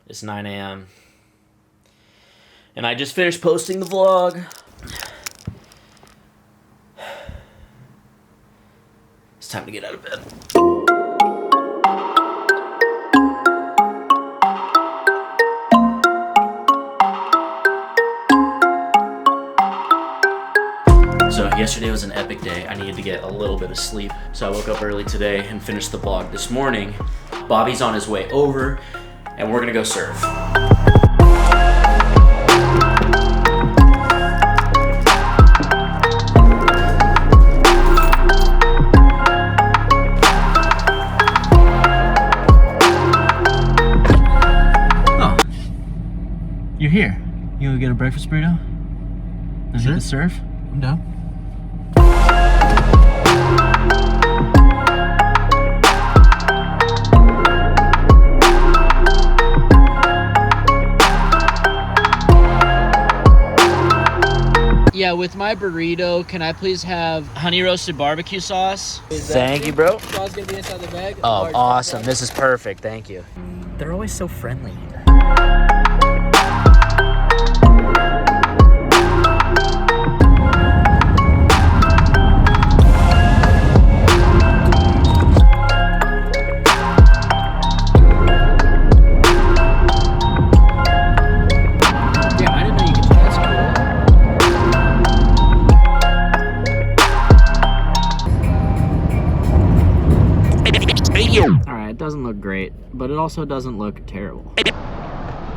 It's 9 a.m. And I just finished posting the vlog. It's time to get out of bed. So yesterday was an epic day. I needed to get a little bit of sleep. So I woke up early today and finished the vlog this morning. Bobby's on his way over and we're gonna go surf. Oh, you're here. You wanna get a breakfast burrito? And hit the surf? I'm down. Yeah, with my burrito, can I please have honey roasted barbecue sauce? Thank you, bro. Sauce gonna be inside the bag. Oh, awesome. This is perfect. Thank you. They're always so friendly here. Alright, it doesn't look great, but it also doesn't look terrible.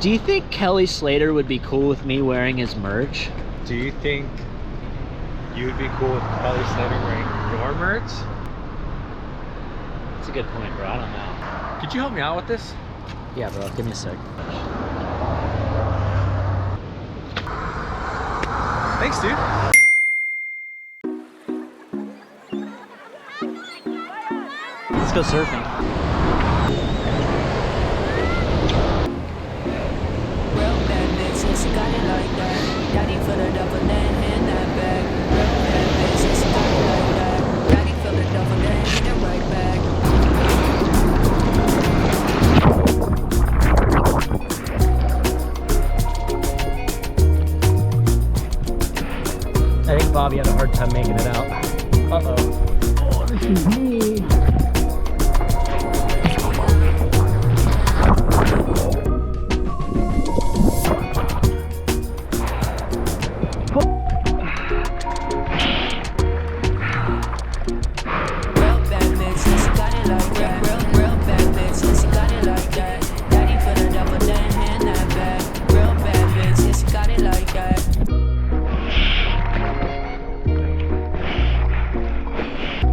Do you think Kelly Slater would be cool with me wearing his merch? Do you think you would be cool with Kelly Slater wearing your merch? That's a good point, bro. I don't know. Could you help me out with this? Yeah, bro. Give me a sec. Thanks, dude. Let's go surfing. I think Bobby had a hard time making it out. Uh-oh. Oh, this is me.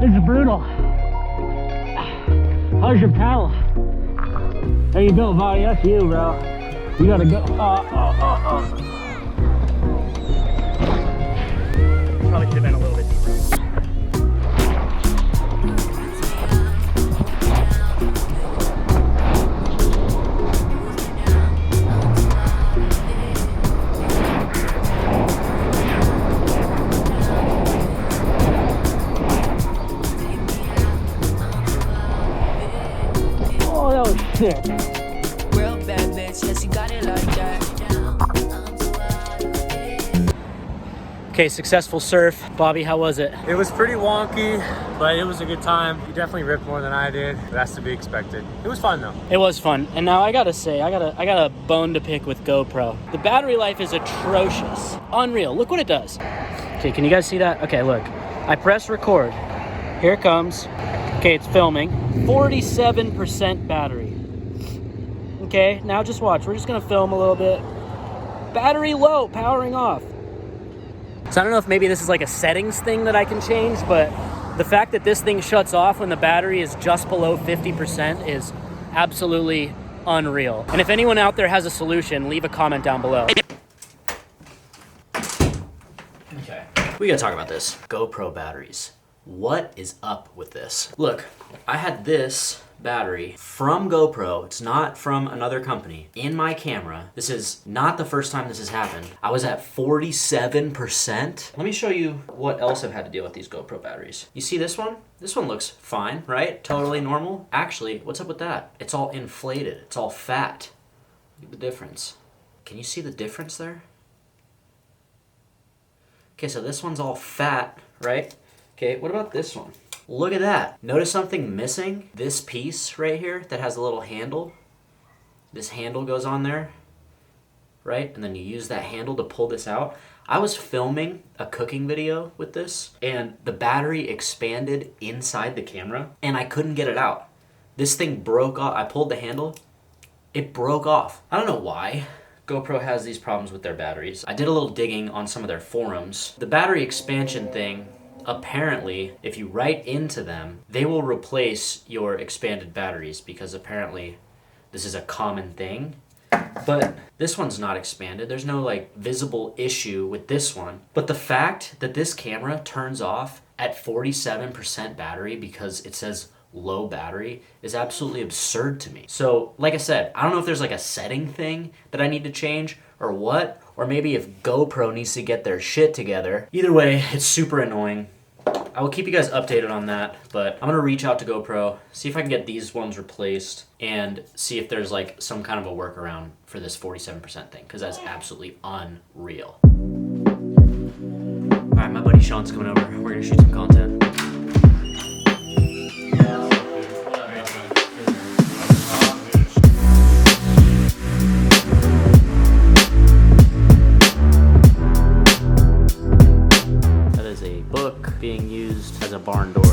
It's brutal. How's your paddle? How you doing, Bobby? That's you, bro. You gotta go. Probably should have been a little bit deeper. Sick. Real bad bitch, yes, you got it like that. Okay, successful surf. Bobby, how was it? It was pretty wonky, but it was a good time. You definitely ripped more than I did. That's to be expected. It was fun though. It was fun. And now I gotta say, I got a bone to pick with GoPro. The battery life is atrocious. Unreal. Look what it does. Okay, can you guys see that? Okay, look. I press record. Here it comes. Okay, it's filming. 47% battery. Okay, now just watch. We're just gonna film a little bit. Battery low, powering off. So I don't know if maybe this is like a settings thing that I can change, but the fact that this thing shuts off when the battery is just below 50% is absolutely unreal. And if anyone out there has a solution, leave a comment down below. Okay, we gotta talk about this. GoPro batteries. What is up with this? Look, I had this battery from GoPro. It's not from another company. In my camera. This is not the first time this has happened. I was at 47%. Let me show you what else I've had to deal with these GoPro batteries. You see this one? This one looks fine, right? Totally normal. Actually, what's up with that? It's all inflated. It's all fat. Look at the difference. Can you see the difference there? Okay, so this one's all fat, right? Okay, what about this one? Look at that. Notice something missing? This piece right here that has a little handle. This handle goes on there, right? And then you use that handle to pull this out. I was filming a cooking video with this, and the battery expanded inside the camera, and I couldn't get it out. This thing broke off. I pulled the handle. It broke off. I don't know why GoPro has these problems with their batteries. I did a little digging on some of their forums. The battery expansion thing, apparently, if you write into them, they will replace your expanded batteries because apparently this is a common thing. But this one's not expanded. There's no like visible issue with this one. But the fact that this camera turns off at 47% battery because it says low battery is absolutely absurd to me. So like I said, I don't know if there's like a setting thing that I need to change or what, or maybe if GoPro needs to get their shit together. Either way, it's super annoying. I will keep you guys updated on that, but I'm gonna reach out to GoPro, see if I can get these ones replaced, and see if there's like some kind of a workaround for this 47% thing, because that's absolutely unreal. All right, my buddy Sean's coming over. We're gonna shoot some content. Being used as a barn door.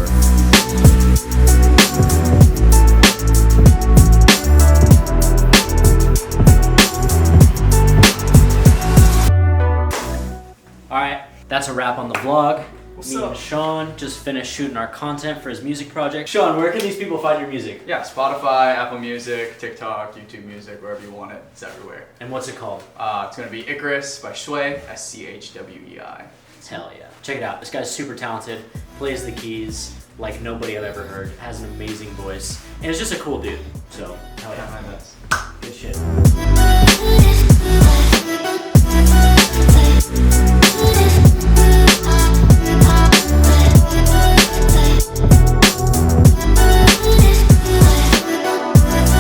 Alright, that's a wrap on the vlog. Me and Sean just finished shooting our content for his music project. Sean, where can these people find your music? Yeah, Spotify, Apple Music, TikTok, YouTube Music, wherever you want it. It's everywhere. And what's it called? It's going to be Icarus by Shwei, Schwei. Hell yeah. Check it out. This guy's super talented, plays the keys like nobody I've ever heard, has an amazing voice, and is just a cool dude. So, hell yeah. My best. Good shit.